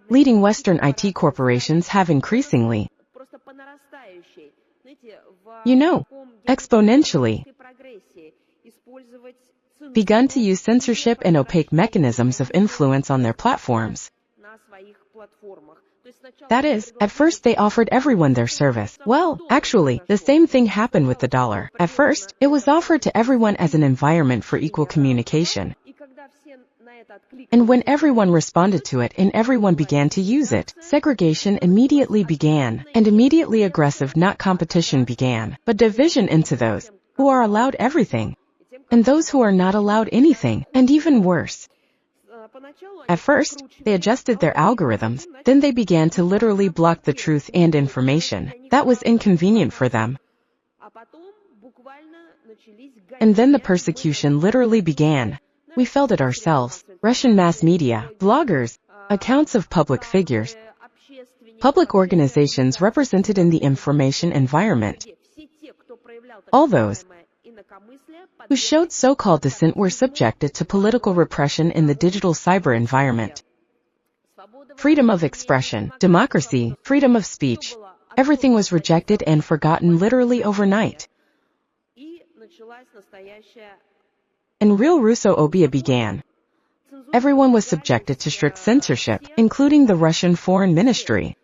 Leading Western IT corporations have increasingly, exponentially, begun to use censorship and opaque mechanisms of influence on their platforms. That is, at first they offered everyone their service. Well, actually, the same thing happened with the dollar. At first, it was offered to everyone as an environment for equal communication. And when everyone responded to it and everyone began to use it, segregation immediately began, and immediately aggressive not competition began, but division into those who are allowed everything, and those who are not allowed anything, and even worse. At first, they adjusted their algorithms, then they began to literally block the truth and information that was inconvenient for them. And then the persecution literally began. We felt it ourselves. Russian mass media, bloggers, accounts of public figures, public organizations represented in the information environment. All those who showed so-called dissent were subjected to political repression in the digital cyber environment. Freedom of expression, democracy, freedom of speech, everything was rejected and forgotten literally overnight. And real Russophobia began. Everyone was subjected to strict censorship, including the Russian Foreign Ministry.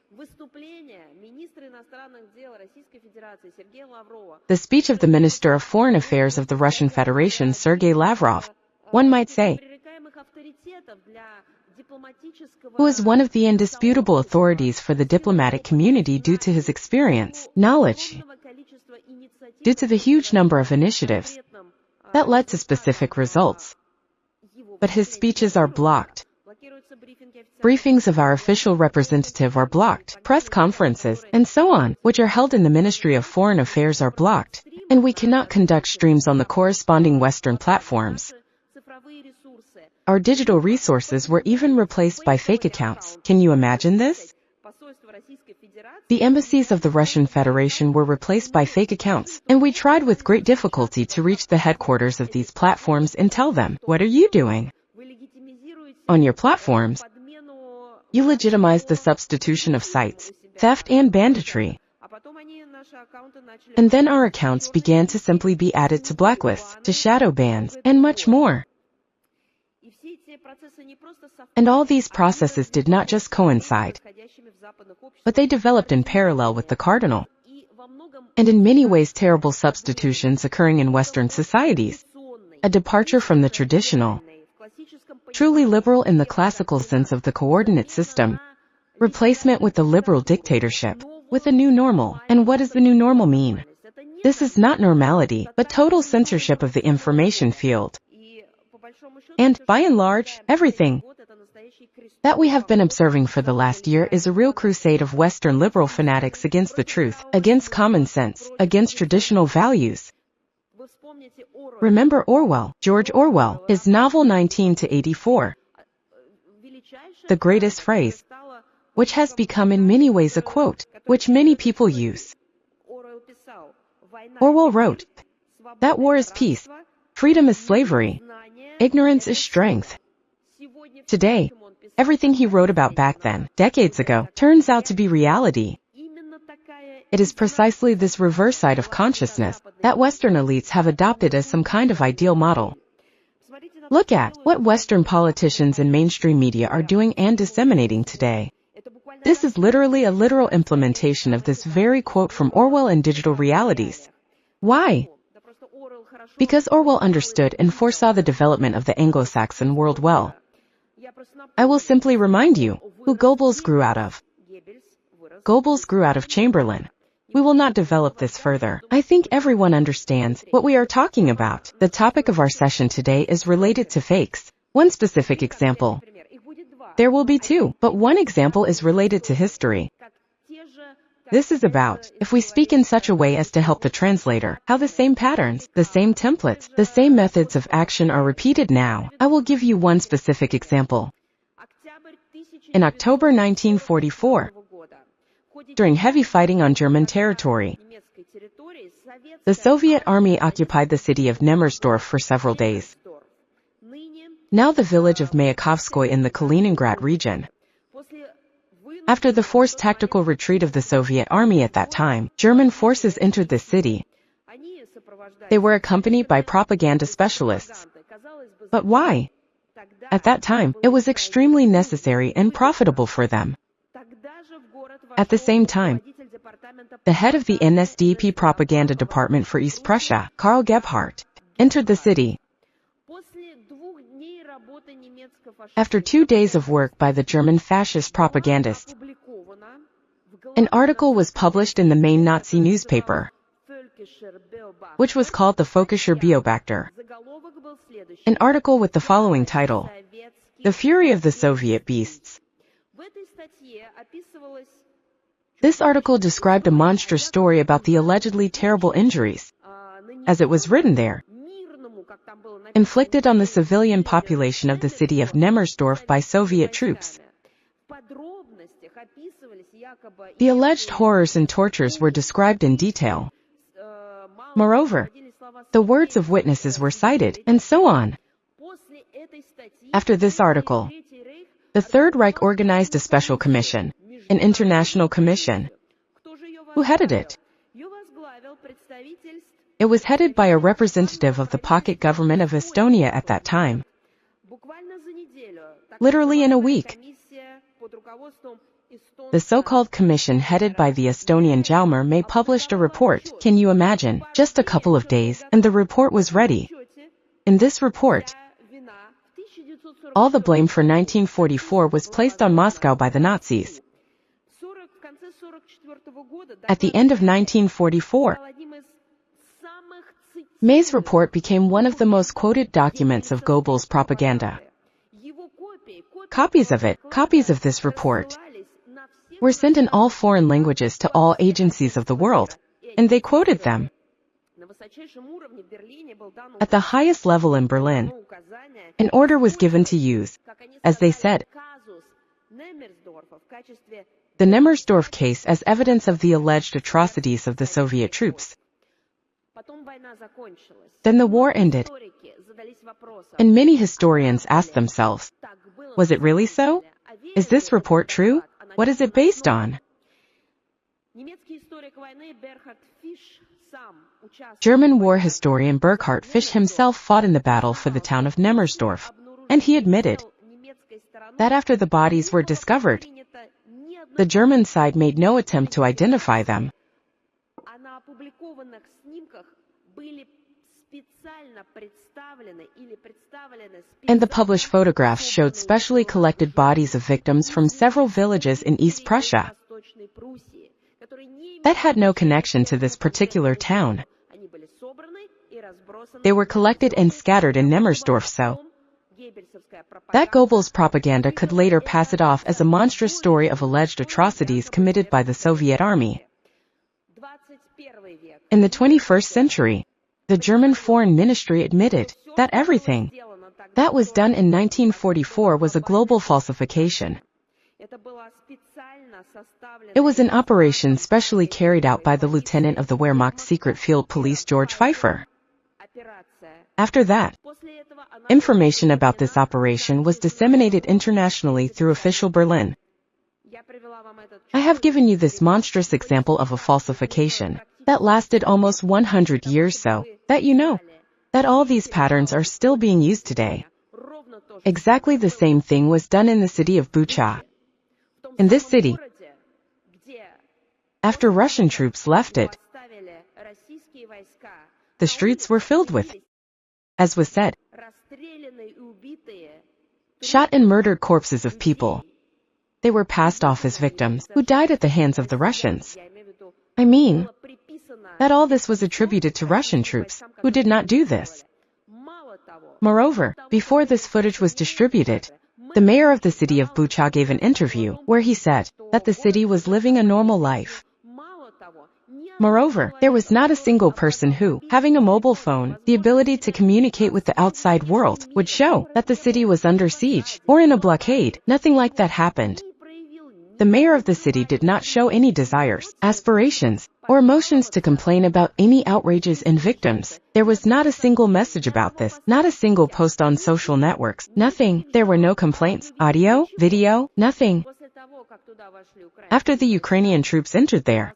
The speech of the Minister of Foreign Affairs of the Russian Federation, Sergei Lavrov, one might say, who is one of the indisputable authorities for the diplomatic community due to his experience, knowledge, due to the huge number of initiatives that led to specific results. But his speeches are blocked. Briefings of our official representative are blocked. Press conferences, and so on, which are held in the Ministry of Foreign Affairs are blocked. And we cannot conduct streams on the corresponding Western platforms. Our digital resources were even replaced by fake accounts. Can you imagine this? The embassies of the Russian Federation were replaced by fake accounts, and we tried with great difficulty to reach the headquarters of these platforms and tell them, what are you doing? On your platforms, you legitimize the substitution of sites, theft and banditry. And then our accounts began to simply be added to blacklists, to shadow bans, and much more. And all these processes did not just coincide, but they developed in parallel with the cardinal. And in many ways terrible substitutions occurring in Western societies. A departure from the traditional, truly liberal in the classical sense of the coordinate system, replacement with the liberal dictatorship, with a new normal. And what does the new normal mean? This is not normality, but total censorship of the information field. And, by and large, everything that we have been observing for the last year is a real crusade of Western liberal fanatics against the truth, against common sense, against traditional values. Remember Orwell, George Orwell, his novel 1984. The greatest phrase, which has become in many ways a quote, which many people use. Orwell wrote, that war is peace, freedom is slavery, ignorance is strength. Today, everything he wrote about back then, decades ago, turns out to be reality. It is precisely this reverse side of consciousness that Western elites have adopted as some kind of ideal model. Look at what Western politicians and mainstream media are doing and disseminating today. This is literally a literal implementation of this very quote from Orwell in Digital Realities. Why? Because Orwell understood and foresaw the development of the Anglo-Saxon world well. I will simply remind you who Goebbels grew out of. Goebbels grew out of Chamberlain. We will not develop this further. I think everyone understands what we are talking about. The topic of our session today is related to fakes. One specific example. There will be two, but one example is related to history. This is about, if we speak in such a way as to help the translator, how the same patterns, the same templates, the same methods of action are repeated now. I will give you one specific example. In October 1944, during heavy fighting on German territory, the Soviet army occupied the city of Nemmersdorf for several days. now the village of Mayakovskoye in the Kaliningrad region. After the forced tactical retreat of the Soviet army at that time, German forces entered the city. They were accompanied by propaganda specialists. But why? At that time, it was extremely necessary and profitable for them. At the same time, the head of the NSDAP propaganda department for East Prussia, Karl Gebhardt, entered the city. After 2 days of work by the German fascist propagandist, an article was published in the main Nazi newspaper, which was called the Völkischer Beobachter. An article with the following title: The Fury of the Soviet Beasts. This article described a monstrous story about the allegedly terrible injuries, as it was written there, inflicted on the civilian population of the city of Nemmersdorf by Soviet troops. The alleged horrors and tortures were described in detail. Moreover, the words of witnesses were cited, and so on. After this article, the Third Reich organized a special commission, an international commission. Who headed it? It was headed by a representative of the pocket government of Estonia at that time. Literally in a week, the so-called commission headed by the Estonian Jalmar May published a report. Can you imagine? Just a couple of days, and the report was ready. In this report, all the blame for 1944 was placed on Moscow by the Nazis. At the end of 1944, May's report became one of the most quoted documents of Goebbels' propaganda. Copies of this report, were sent in all foreign languages to all agencies of the world, and they quoted them. At the highest level in Berlin, an order was given to use, as they said, the Nemmersdorf case as evidence of the alleged atrocities of the Soviet troops. Then the war ended, and many historians asked themselves, was it really so? Is this report true? What is it based on? German war historian Burkhard Fisch himself fought in the battle for the town of Nemmersdorf, and he admitted that after the bodies were discovered, the German side made no attempt to identify them. And the published photographs showed specially collected bodies of victims from several villages in East Prussia that had no connection to this particular town. They were collected and scattered in Nemmersdorf so that Goebbels' propaganda could later pass it off as a monstrous story of alleged atrocities committed by the Soviet army. In the 21st century, the German Foreign Ministry admitted that everything that was done in 1944 was a global falsification. It was an operation specially carried out by the lieutenant of the Wehrmacht secret field police George Pfeiffer. After that, information about this operation was disseminated internationally through official Berlin. I have given you this monstrous example of a falsification that lasted almost 100 years so that you know that all these patterns are still being used today. Exactly the same thing was done in the city of Bucha. In this city, after Russian troops left it, the streets were filled with, as was said, shot and murdered corpses of people. They were passed off as victims who died at the hands of the Russians. I mean, that all this was attributed to Russian troops, who did not do this. Moreover, before this footage was distributed, the mayor of the city of Bucha gave an interview where he said that the city was living a normal life. Moreover, there was not a single person who, having a mobile phone, the ability to communicate with the outside world, would show that the city was under siege or in a blockade. Nothing like that happened. The mayor of the city did not show any desires, aspirations, or emotions to complain about any outrages and victims. There was not a single message about this, not a single post on social networks, nothing. There were no complaints, audio, video, nothing. After the Ukrainian troops entered there,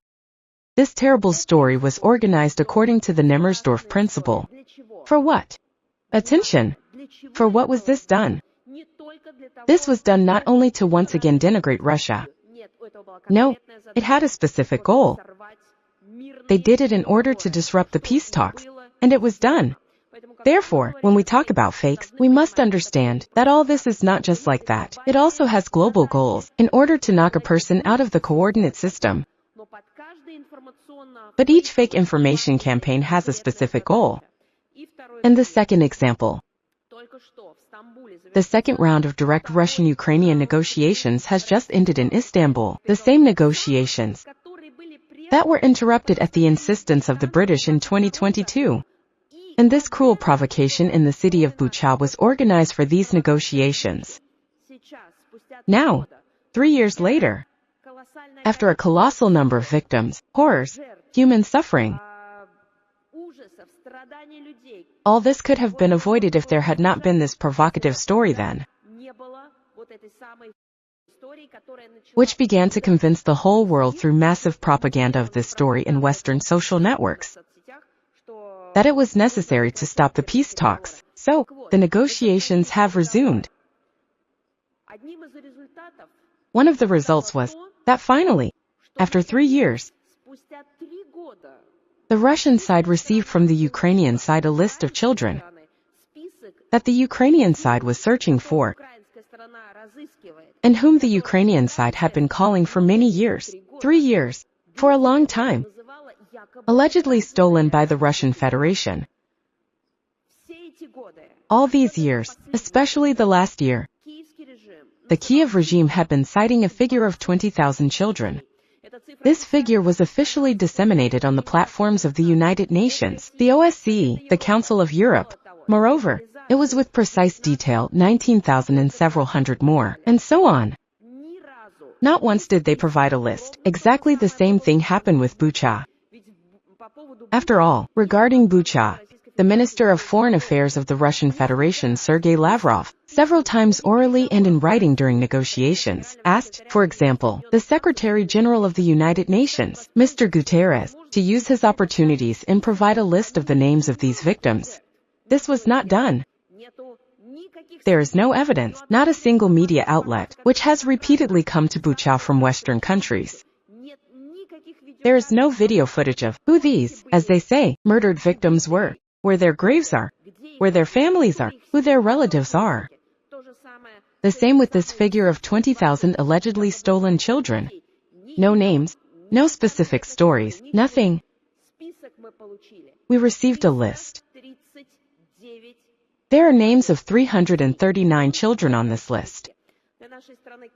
this terrible story was organized according to the Nemmersdorf principle. For what? Attention. For what was this done? This was done not only to once again denigrate Russia. No, it had a specific goal. They did it in order to disrupt the peace talks, and it was done. Therefore, when we talk about fakes, we must understand that all this is not just like that. It also has global goals, in order to knock a person out of the coordinate system. But each fake information campaign has a specific goal. And the second example. The second round of direct Russian-Ukrainian negotiations has just ended in Istanbul. The same negotiations that were interrupted at the insistence of the British in 2022. And this cruel provocation in the city of Bucha was organized for these negotiations. Now, 3 years later, after a colossal number of victims, horrors, human suffering, all this could have been avoided if there had not been this provocative story then, which began to convince the whole world through massive propaganda of this story in Western social networks, that it was necessary to stop the peace talks. So, the negotiations have resumed. One of the results was that finally, after 3 years, the Russian side received from the Ukrainian side a list of children that the Ukrainian side was searching for, and whom the Ukrainian side had been calling for many years, 3 years, for a long time, allegedly stolen by the Russian Federation. All these years, especially the last year, the Kiev regime had been citing a figure of 20,000 children. This figure was officially disseminated on the platforms of the United Nations, the OSCE, the Council of Europe. Moreover, it was with precise detail 19,000 and several hundred more, and so on. Not once did they provide a list. Exactly the same thing happened with Bucha. After all, regarding Bucha, the Minister of Foreign Affairs of the Russian Federation, Sergei Lavrov, several times orally and in writing during negotiations, asked, for example, the Secretary General of the United Nations, Mr. Guterres, to use his opportunities and provide a list of the names of these victims. This was not done. There is no evidence, not a single media outlet, which has repeatedly come to Bucha from Western countries. There is no video footage of who these, as they say, murdered victims were, where their graves are, where their families are, who their relatives are. The same with this figure of 20,000 allegedly stolen children. No names, no specific stories, nothing. We received a list. There are names of 339 children on this list.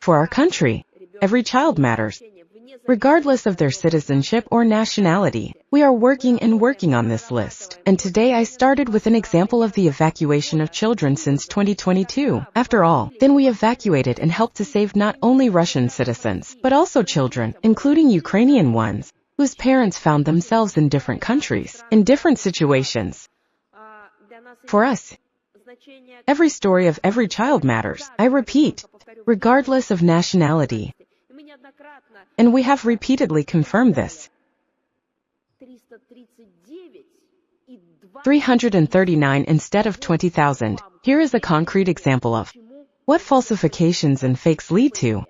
For our country, every child matters, regardless of their citizenship or nationality. We are working on this list. And today I started with an example of the evacuation of children since 2022. After all, then we evacuated and helped to save not only Russian citizens, but also children, including Ukrainian ones, whose parents found themselves in different countries, in different situations. For us, every story of every child matters. I repeat, regardless of nationality. And we have repeatedly confirmed this. 339 instead of 20,000. Here is a concrete example of what falsifications and fakes lead to.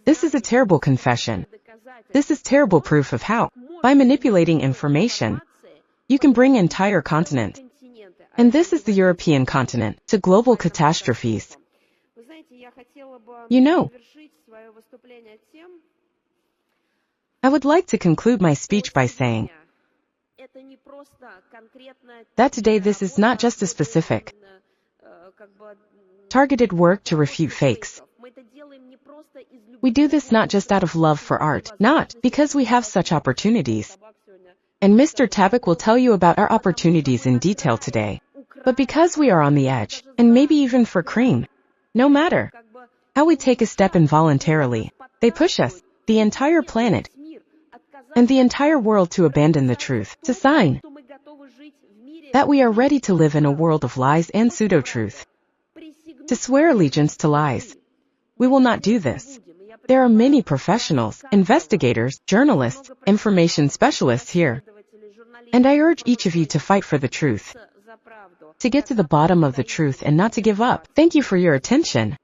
This is a terrible confession. This is terrible proof of how, by manipulating information, you can bring entire continent, and this is the European continent, to global catastrophes. You know, I would like to conclude my speech by saying that today this is not just a specific, targeted work to refute fakes. We do this not just out of love for art, not because we have such opportunities. And Mr. Tabak will tell you about our opportunities in detail today, but because we are on the edge, and maybe even for cream. No matter how we take a step involuntarily, they push us, the entire planet, and the entire world to abandon the truth, to sign that we are ready to live in a world of lies and pseudo-truth, to swear allegiance to lies. We will not do this. There are many professionals, investigators, journalists, information specialists here, and I urge each of you to fight for the truth, to get to the bottom of the truth and not to give up. Thank you for your attention.